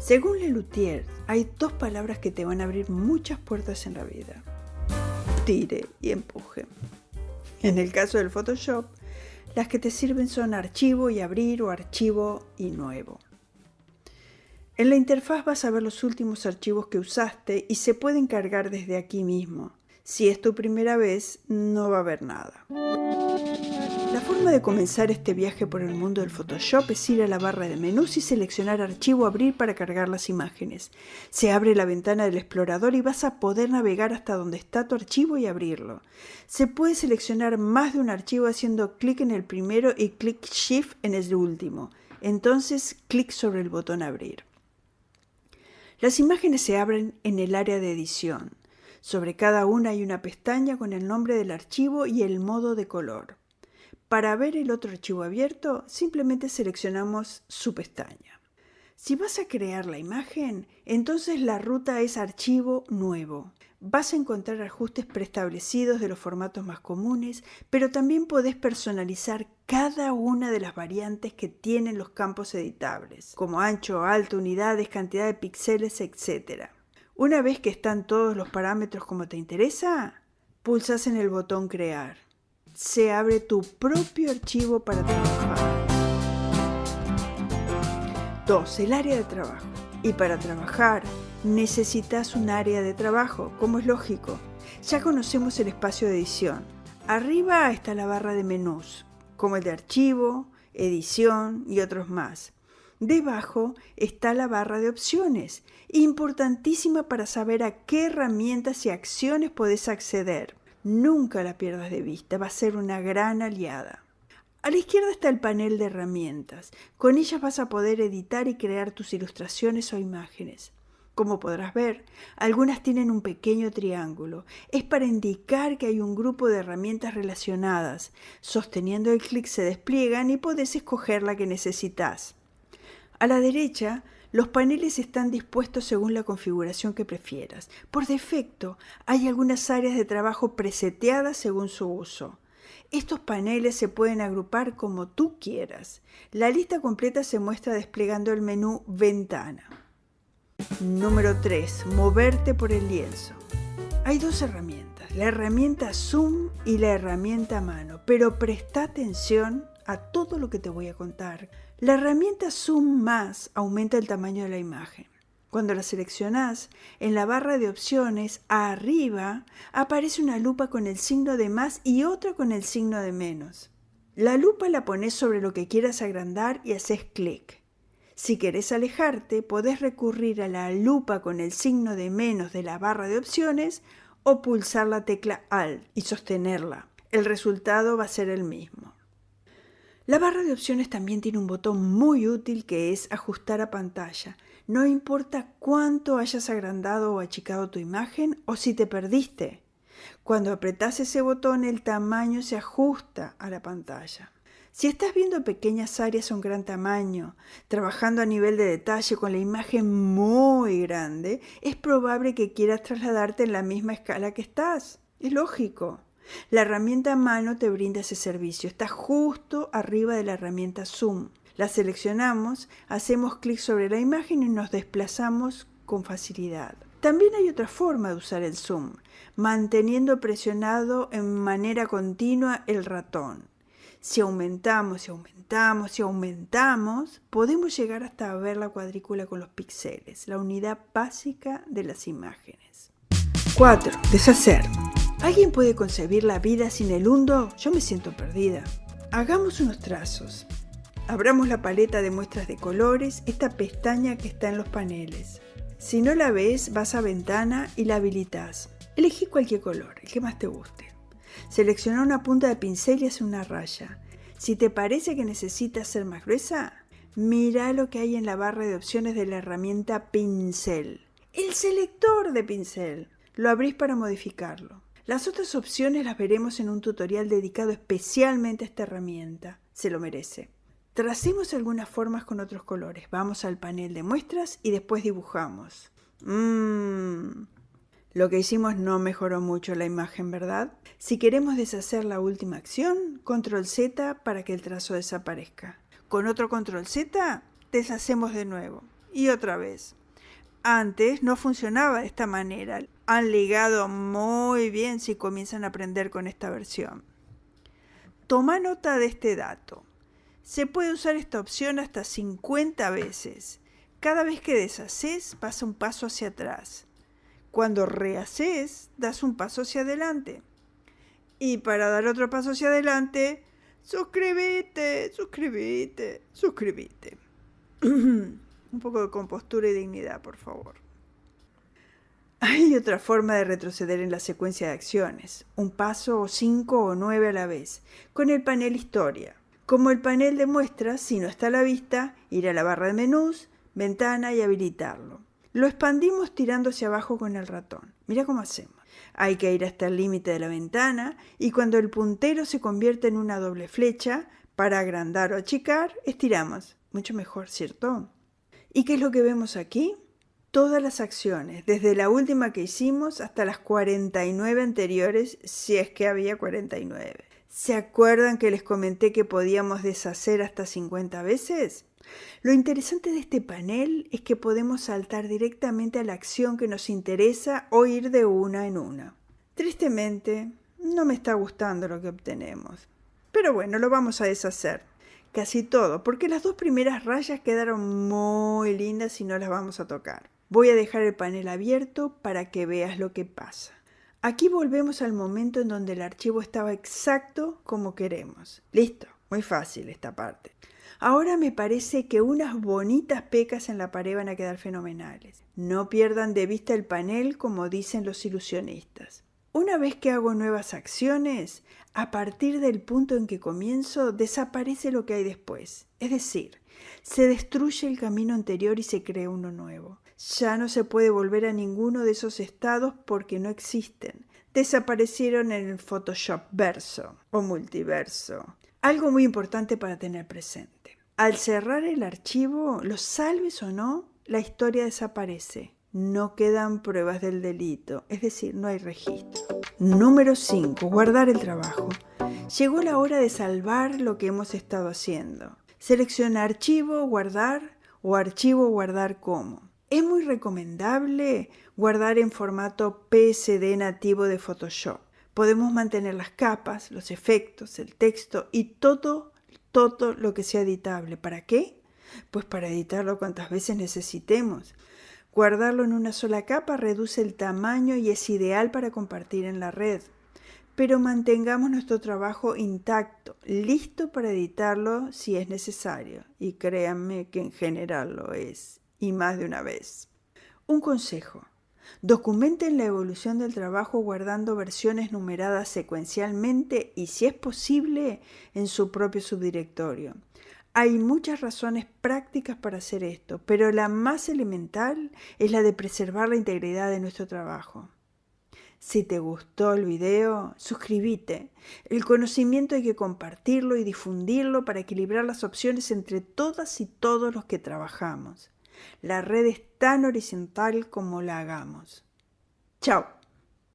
Según Lelutier, hay dos palabras que te van a abrir muchas puertas en la vida: tire y empuje. En el caso del Photoshop, las que te sirven son archivo y abrir o archivo y nuevo. En la interfaz vas a ver los últimos archivos que usaste y se pueden cargar desde aquí mismo. Si es tu primera vez, no va a haber nada. La forma de comenzar este viaje por el mundo del Photoshop es ir a la barra de menús y seleccionar Archivo Abrir para cargar las imágenes. Se abre la ventana del explorador y vas a poder navegar hasta donde está tu archivo y abrirlo. Se puede seleccionar más de un archivo haciendo clic en el primero y clic Shift en el último. Entonces, clic sobre el botón Abrir. Las imágenes se abren en el área de edición. Sobre cada una hay una pestaña con el nombre del archivo y el modo de color. Para ver el otro archivo abierto, simplemente seleccionamos su pestaña. Si vas a crear la imagen, entonces la ruta es Archivo Nuevo. Vas a encontrar ajustes preestablecidos de los formatos más comunes, pero también podés personalizar cada una de las variantes que tienen los campos editables, como ancho, alto, unidades, cantidad de píxeles, etc. Una vez que están todos los parámetros como te interesa, pulsas en el botón Crear. Se abre tu propio archivo para trabajar. 2. El área de trabajo. Y para trabajar necesitas un área de trabajo, como es lógico. Ya conocemos el espacio de edición. Arriba está la barra de menús, como el de archivo, edición y otros más. Debajo está la barra de opciones, importantísima para saber a qué herramientas y acciones podés acceder. Nunca la pierdas de vista, va a ser una gran aliada. A la izquierda está el panel de herramientas. Con ellas vas a poder editar y crear tus ilustraciones o imágenes. Como podrás ver, algunas tienen un pequeño triángulo. Es para indicar que hay un grupo de herramientas relacionadas. Sosteniendo el clic se despliegan y podés escoger la que necesitas. A la derecha, los paneles están dispuestos según la configuración que prefieras. Por defecto, hay algunas áreas de trabajo preseteadas según su uso. Estos paneles se pueden agrupar como tú quieras. La lista completa se muestra desplegando el menú Ventana. Número 3. Moverte por el lienzo. Hay dos herramientas, la herramienta Zoom y la herramienta Mano, pero presta atención a todo lo que te voy a contar. La herramienta Zoom más aumenta el tamaño de la imagen. Cuando la seleccionás, en la barra de opciones, arriba, aparece una lupa con el signo de más y otra con el signo de menos. La lupa la pones sobre lo que quieras agrandar y haces clic. Si querés alejarte, podés recurrir a la lupa con el signo de menos de la barra de opciones o pulsar la tecla Alt y sostenerla. El resultado va a ser el mismo. La barra de opciones también tiene un botón muy útil que es Ajustar a pantalla. No importa cuánto hayas agrandado o achicado tu imagen o si te perdiste. Cuando apretás ese botón, el tamaño se ajusta a la pantalla. Si estás viendo pequeñas áreas a un gran tamaño, trabajando a nivel de detalle con la imagen muy grande, es probable que quieras trasladarte en la misma escala que estás. Es lógico. La herramienta Mano te brinda ese servicio. Está justo arriba de la herramienta Zoom. La seleccionamos, hacemos clic sobre la imagen y nos desplazamos con facilidad. También hay otra forma de usar el Zoom, manteniendo presionado en manera continua el ratón. Si aumentamos, podemos llegar hasta ver la cuadrícula con los píxeles, la unidad básica de las imágenes. 4. Deshacer. ¿Alguien puede concebir la vida sin el hundo? Yo me siento perdida. Hagamos unos trazos. Abramos la paleta de muestras de colores, esta pestaña que está en los paneles. Si no la ves, vas a Ventana y la habilitas. Elegí cualquier color, el que más te guste. Selecciona una punta de pincel y haz una raya. Si te parece que necesitas ser más gruesa, mira lo que hay en la barra de opciones de la herramienta Pincel. El selector de pincel. Lo abrís para modificarlo. Las otras opciones las veremos en un tutorial dedicado especialmente a esta herramienta. Se lo merece. Tracemos algunas formas con otros colores. Vamos al panel de muestras y después dibujamos. Lo que hicimos no mejoró mucho la imagen, ¿verdad? Si queremos deshacer la última acción, Control Z para que el trazo desaparezca. Con otro Control Z, deshacemos de nuevo. y otra vez. Antes no funcionaba de esta manera. Han ligado muy bien si comienzan a aprender con esta versión. Toma nota de este dato. Se puede usar esta opción hasta 50 veces. Cada vez que deshaces, pasa un paso hacia atrás. Cuando rehaces, das un paso hacia adelante. Y para dar otro paso hacia adelante, suscríbete. Un poco de compostura y dignidad, por favor. Hay otra forma de retroceder en la secuencia de acciones, un paso o 5 o 9 a la vez, con el panel Historia. Como el panel demuestra, si no está a la vista, ir a la barra de menús, ventana y habilitarlo. Lo expandimos tirando hacia abajo con el ratón. Mira cómo hacemos. Hay que ir hasta el límite de la ventana y cuando el puntero se convierte en una doble flecha, para agrandar o achicar, estiramos. Mucho mejor, ¿cierto? ¿Y qué es lo que vemos aquí? Todas las acciones, desde la última que hicimos hasta las 49 anteriores, si es que había 49. ¿Se acuerdan que les comenté que podíamos deshacer hasta 50 veces? Lo interesante de este panel es que podemos saltar directamente a la acción que nos interesa o ir de una en una. Tristemente, no me está gustando lo que obtenemos. Pero bueno, lo vamos a deshacer. Casi todo, porque las dos primeras rayas quedaron muy lindas y no las vamos a tocar. Voy a dejar el panel abierto para que veas lo que pasa. Aquí volvemos al momento en donde el archivo estaba exacto como queremos. Listo, muy fácil esta parte. Ahora me parece que unas bonitas pecas en la pared van a quedar fenomenales. No pierdan de vista el panel como dicen los ilusionistas. Una vez que hago nuevas acciones, a partir del punto en que comienzo, desaparece lo que hay después. Es decir, se destruye el camino anterior y se crea uno nuevo. Ya no se puede volver a ninguno de esos estados porque no existen. Desaparecieron en el Photoshop verso o multiverso. Algo muy importante para tener presente. Al cerrar el archivo, lo salves o no, la historia desaparece. No quedan pruebas del delito, es decir, no hay registro. Número 5. Guardar el trabajo. Llegó la hora de salvar lo que hemos estado haciendo. Selecciona archivo, guardar o archivo, guardar como. Es muy recomendable guardar en formato PSD nativo de Photoshop. Podemos mantener las capas, los efectos, el texto y todo lo que sea editable. ¿Para qué? Pues para editarlo cuantas veces necesitemos. Guardarlo en una sola capa reduce el tamaño y es ideal para compartir en la red. Pero mantengamos nuestro trabajo intacto, listo para editarlo si es necesario. Y créanme que en general lo es, y más de una vez. Un consejo. Documenten la evolución del trabajo guardando versiones numeradas secuencialmente y, si es posible, en su propio subdirectorio. Hay muchas razones prácticas para hacer esto, pero la más elemental es la de preservar la integridad de nuestro trabajo. Si te gustó el video, suscríbete. El conocimiento hay que compartirlo y difundirlo para equilibrar las opciones entre todas y todos los que trabajamos. La red es tan horizontal como la hagamos. ¡Chao!